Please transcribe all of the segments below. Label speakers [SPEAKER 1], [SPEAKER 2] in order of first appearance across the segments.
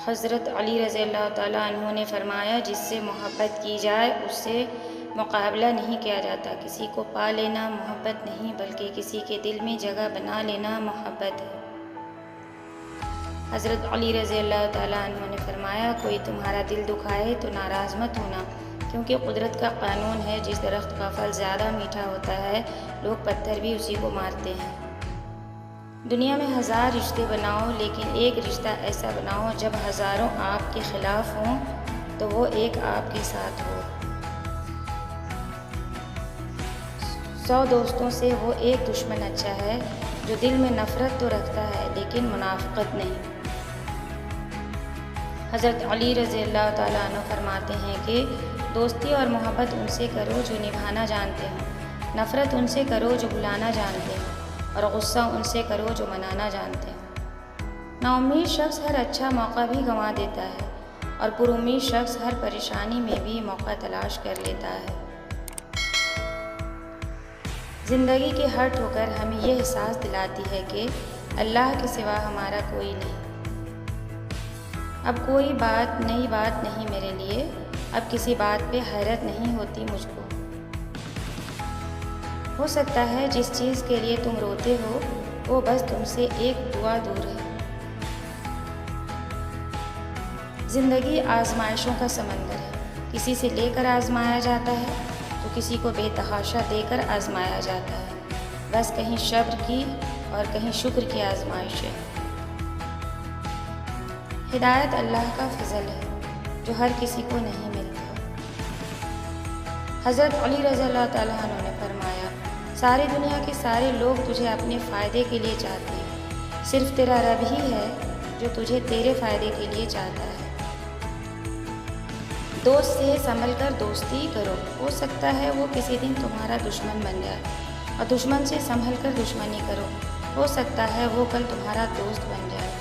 [SPEAKER 1] حضرت علی رضی اللہ تعالیٰ عنہ نے فرمایا، جس سے محبت کی جائے اس سے مقابلہ نہیں کیا جاتا۔ کسی کو پا لینا محبت نہیں، بلکہ کسی کے دل میں جگہ بنا لینا محبت ہے۔ حضرت علی رضی اللہ تعالیٰ عنہ نے فرمایا، کوئی تمہارا دل دکھائے تو ناراض مت ہونا، کیونکہ قدرت کا قانون ہے، جس درخت کا پھل زیادہ میٹھا ہوتا ہے لوگ پتھر بھی اسی کو مارتے ہیں۔ دنیا میں 1000 رشتے بناؤ، لیکن ایک رشتہ ایسا بناؤ جب ہزاروں آپ کے خلاف ہوں تو وہ ایک آپ کے ساتھ ہو۔ 100 دوستوں سے وہ ایک دشمن اچھا ہے جو دل میں نفرت تو رکھتا ہے لیکن منافقت نہیں۔ حضرت علی رضی اللہ تعالیٰ عنہ فرماتے ہیں کہ دوستی اور محبت ان سے کرو جو نبھانا جانتے ہوں، نفرت ان سے کرو جو بھلانا جانتے ہوں، اور غصہ ان سے کرو جو منانا جانتے ہوں۔ نا امید شخص ہر اچھا موقع بھی گنوا دیتا ہے، اور پر امید شخص ہر پریشانی میں بھی موقع تلاش کر لیتا ہے۔ زندگی کی ہر ٹھوکر ہمیں یہ احساس دلاتی ہے کہ اللہ کے سوا ہمارا کوئی نہیں۔ اب کوئی نئی بات نہیں میرے لیے، اب کسی بات پہ حیرت نہیں ہوتی مجھ کو۔ ہو سکتا ہے جس چیز کے لیے تم روتے ہو وہ بس تم سے ایک دعا دور ہے۔ زندگی آزمائشوں کا سمندر ہے، کسی سے لے کر آزمایا جاتا ہے تو کسی کو بے تحاشا دے کر آزمایا جاتا ہے۔ بس کہیں صبر کی اور کہیں شکر کی آزمائش ہے۔ ہدایت اللہ کا فضل ہے جو ہر کسی کو نہیں ملتا۔ حضرت علی رضی اللہ تعالیٰ عنہ نے فرمایا، ساری دنیا کے سارے لوگ تجھے اپنے فائدے کے لیے چاہتے ہیں، صرف تیرا رب ہی ہے جو تجھے تیرے فائدے کے لیے چاہتا ہے۔ دوست سے سنبھل کر دوستی کرو، ہو سکتا ہے وہ کسی دن تمہارا دشمن بن جائے، اور دشمن سے سنبھل کر دشمنی کرو، ہو سکتا ہے وہ کل تمہارا دوست بن جائے۔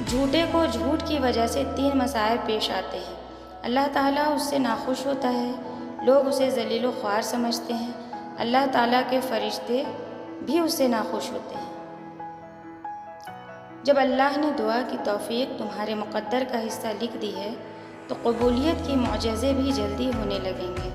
[SPEAKER 1] جھوٹے کو جھوٹ کی وجہ سے 3 مسائل پیش آتے ہیں۔ اللہ تعالیٰ اس سے ناخوش ہوتا ہے، لوگ اسے ذلیل و خوار سمجھتے ہیں، اللہ تعالیٰ کے فرشتے بھی اس سے ناخوش ہوتے ہیں۔ جب اللہ نے دعا کی توفیق تمہارے مقدر کا حصہ لکھ دی ہے تو قبولیت کے معجزے بھی جلدی ہونے لگیں گے۔